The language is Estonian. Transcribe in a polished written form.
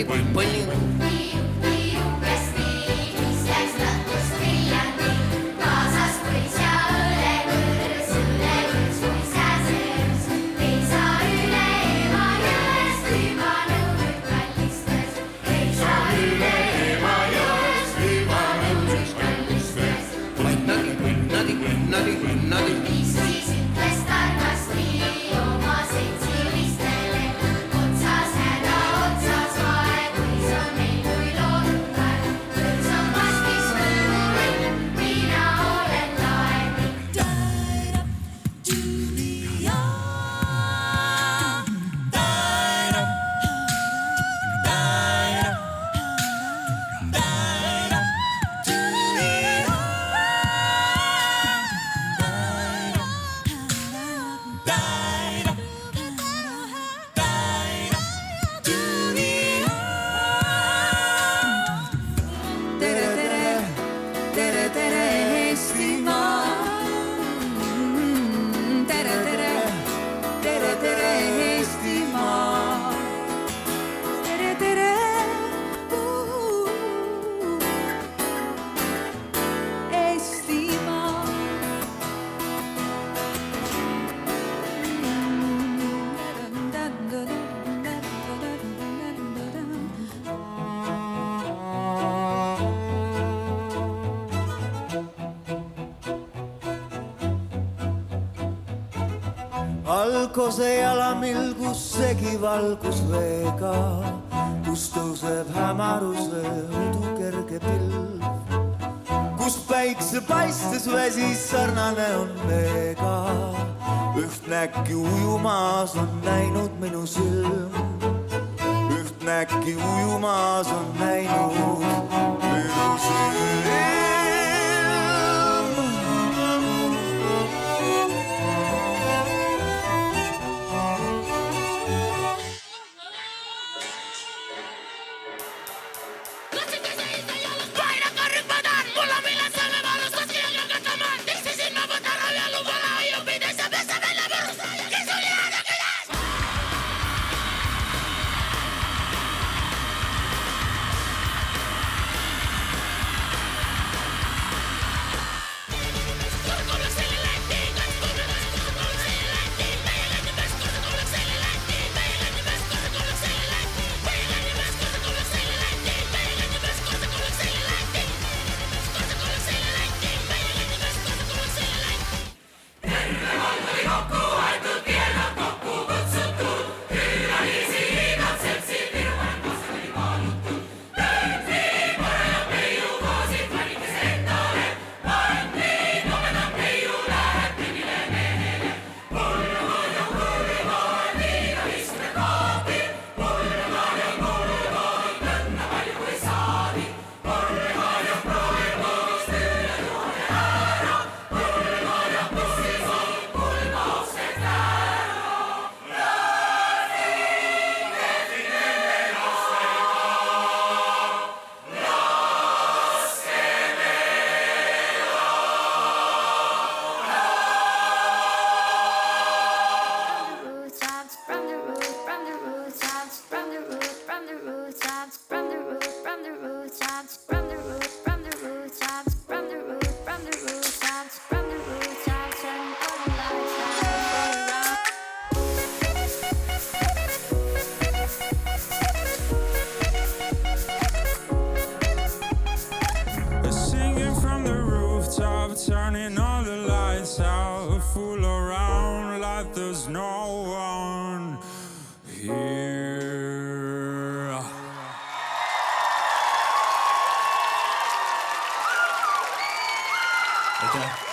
kui põlv. Valkose jalamil, kus segi valgus veega, kus tõuseb hämaruse udu kerge pilv, kus päikse paistes vesi sarnane on veega, ühtnäkki ujumas on näinud minu silm, ühtnäkki ujumas on näinud minu silm. Turning all the lights out, fool around like there's no one here. Aitäh!